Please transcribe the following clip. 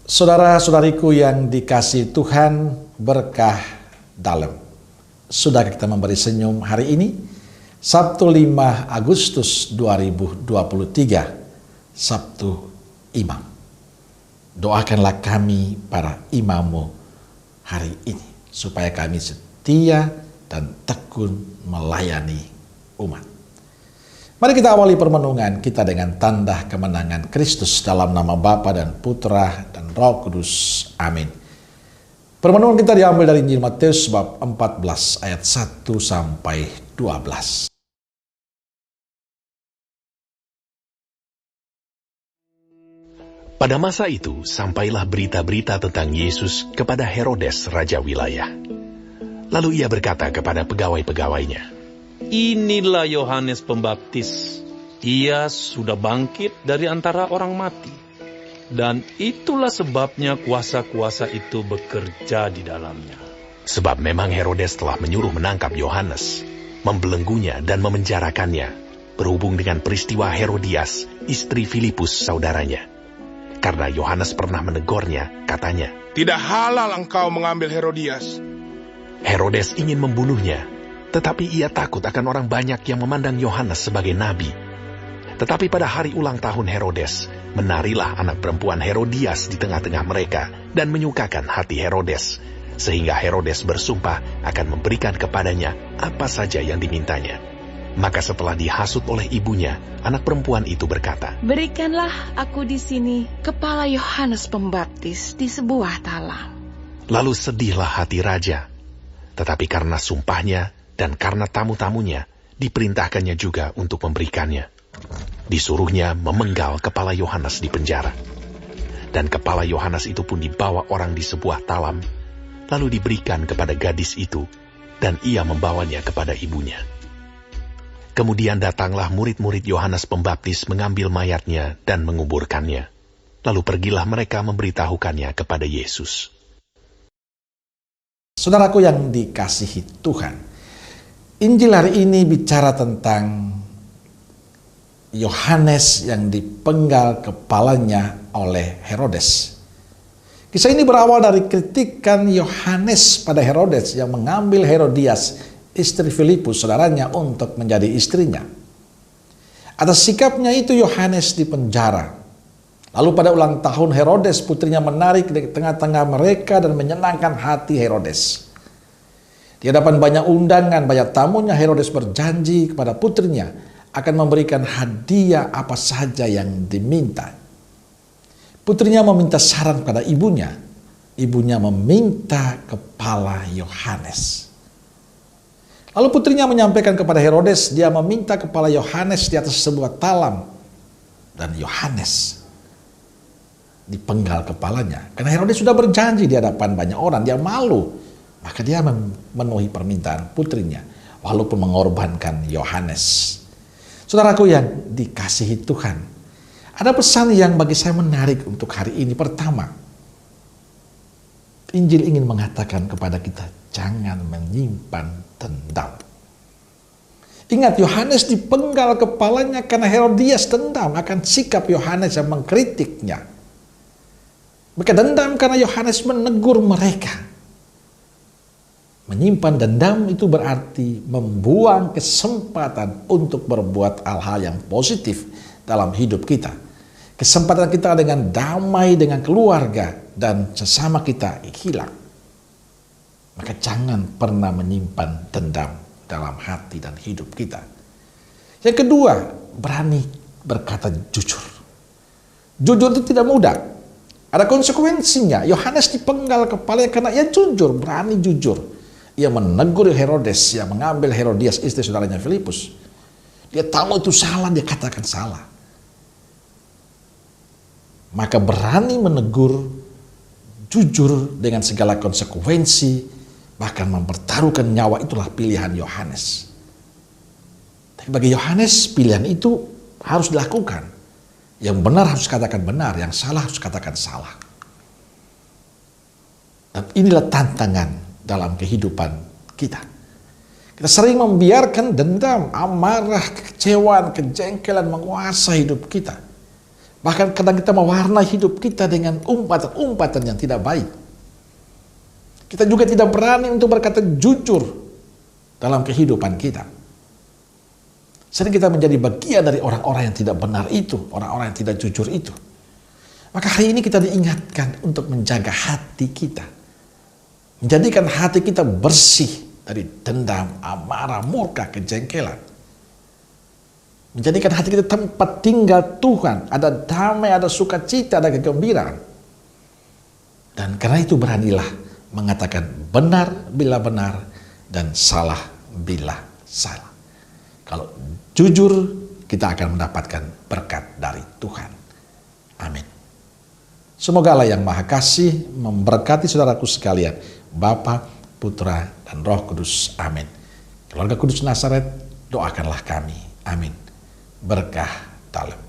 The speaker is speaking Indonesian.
Saudara-saudariku yang dikasihi Tuhan, berkah dalam. Sudah kita memberi senyum hari ini, Sabtu 5 Agustus 2023, Sabtu Imam. Doakanlah kami para imammu hari ini, supaya kami setia dan tekun melayani umat. Mari kita awali permenungan kita dengan tanda kemenangan Kristus dalam nama Bapa dan Putra dan Roh Kudus. Amin. Permenungan kita diambil dari Injil Matius bab 14 ayat 1 sampai 12. Pada masa itu, sampailah berita-berita tentang Yesus kepada Herodes, raja wilayah. Lalu ia berkata kepada pegawai-pegawainya, "Inilah Yohanes Pembaptis. Ia sudah bangkit dari antara orang mati. Dan itulah sebabnya kuasa-kuasa itu bekerja di dalamnya." Sebab memang Herodes telah menyuruh menangkap Yohanes, membelenggunya dan memenjarakannya, berhubung dengan peristiwa Herodias, istri Filipus saudaranya. Karena Yohanes pernah menegurnya, katanya, "Tidak halal engkau mengambil Herodias." Herodes ingin membunuhnya, tetapi ia takut akan orang banyak yang memandang Yohanes sebagai nabi. Tetapi pada hari ulang tahun Herodes, menarilah anak perempuan Herodias di tengah-tengah mereka dan menyukakan hati Herodes, sehingga Herodes bersumpah akan memberikan kepadanya apa saja yang dimintanya. Maka setelah dihasut oleh ibunya, anak perempuan itu berkata, "Berikanlah aku di sini kepala Yohanes Pembaptis di sebuah talam." Lalu sedihlah hati raja, tetapi karena sumpahnya dan karena tamu-tamunya, diperintahkannya juga untuk memberikannya. Disuruhnya memenggal kepala Yohanes di penjara. Dan kepala Yohanes itu pun dibawa orang di sebuah talam, lalu diberikan kepada gadis itu, dan ia membawanya kepada ibunya. Kemudian datanglah murid-murid Yohanes Pembaptis mengambil mayatnya dan menguburkannya. Lalu pergilah mereka memberitahukannya kepada Yesus. Saudaraku yang dikasihi Tuhan, Injil hari ini bicara tentang Yohanes yang dipenggal kepalanya oleh Herodes. Kisah ini berawal dari kritikan Yohanes pada Herodes yang mengambil Herodias, istri Filipus, saudaranya, untuk menjadi istrinya. Atas sikapnya itu Yohanes dipenjara. Lalu pada ulang tahun Herodes, putrinya menarik di tengah-tengah mereka dan menyenangkan hati Herodes. Di hadapan banyak undangan, banyak tamunya, Herodes berjanji kepada putrinya akan memberikan hadiah apa saja yang diminta. Putrinya meminta saran pada ibunya. Ibunya meminta kepala Yohanes. Lalu putrinya menyampaikan kepada Herodes, dia meminta kepala Yohanes di atas sebuah talam. Dan Yohanes dipenggal kepalanya. Karena Herodes sudah berjanji di hadapan banyak orang, dia malu. Maka dia memenuhi permintaan putrinya, walaupun mengorbankan Yohanes. Saudaraku yang dikasihi Tuhan, ada pesan yang bagi saya menarik untuk hari ini. Pertama, Injil ingin mengatakan kepada kita, jangan menyimpan dendam. Ingat, Yohanes dipenggal kepalanya karena Herodias dendam akan sikap Yohanes yang mengkritiknya. Mereka dendam karena Yohanes menegur mereka. Menyimpan dendam itu berarti membuang kesempatan untuk berbuat hal-hal yang positif dalam hidup kita. Kesempatan kita dengan damai dengan keluarga dan sesama kita hilang. Maka jangan pernah menyimpan dendam dalam hati dan hidup kita. Yang kedua, berani berkata jujur. Jujur itu tidak mudah. Ada konsekuensinya. Yohanes dipenggal kepalanya karena ia jujur, berani jujur. Ia menegur Herodes yang mengambil Herodias, istri saudaranya Filipus. Dia tahu itu salah, dia katakan salah. Maka berani menegur, jujur dengan segala konsekuensi, bahkan mempertaruhkan nyawa, itulah pilihan Yohanes. Tapi bagi Yohanes, pilihan itu harus dilakukan. Yang benar harus katakan benar, yang salah harus katakan salah. Dan inilah tantangan dalam kehidupan kita. Kita sering membiarkan dendam, amarah, kekecewaan, kejengkelan menguasai hidup kita. Bahkan kadang kita mewarnai hidup kita dengan umpatan-umpatan yang tidak baik. Kita juga tidak berani untuk berkata jujur dalam kehidupan kita. Sering kita menjadi bagian dari orang-orang yang tidak benar itu, orang-orang yang tidak jujur itu. Maka hari ini kita diingatkan untuk menjaga hati kita. Menjadikan hati kita bersih dari dendam, amarah, murka, kejengkelan. Menjadikan hati kita tempat tinggal Tuhan. Ada damai, ada sukacita, ada kegembiraan. Dan karena itu beranilah mengatakan benar bila benar dan salah bila salah. Kalau jujur, kita akan mendapatkan berkat dari Tuhan. Amin. Semoga Allah yang Maha Kasih memberkati saudaraku sekalian, Bapa, Putra, dan Roh Kudus. Amin. Keluarga Kudus Nazaret, doakanlah kami. Amin. Berkah dalam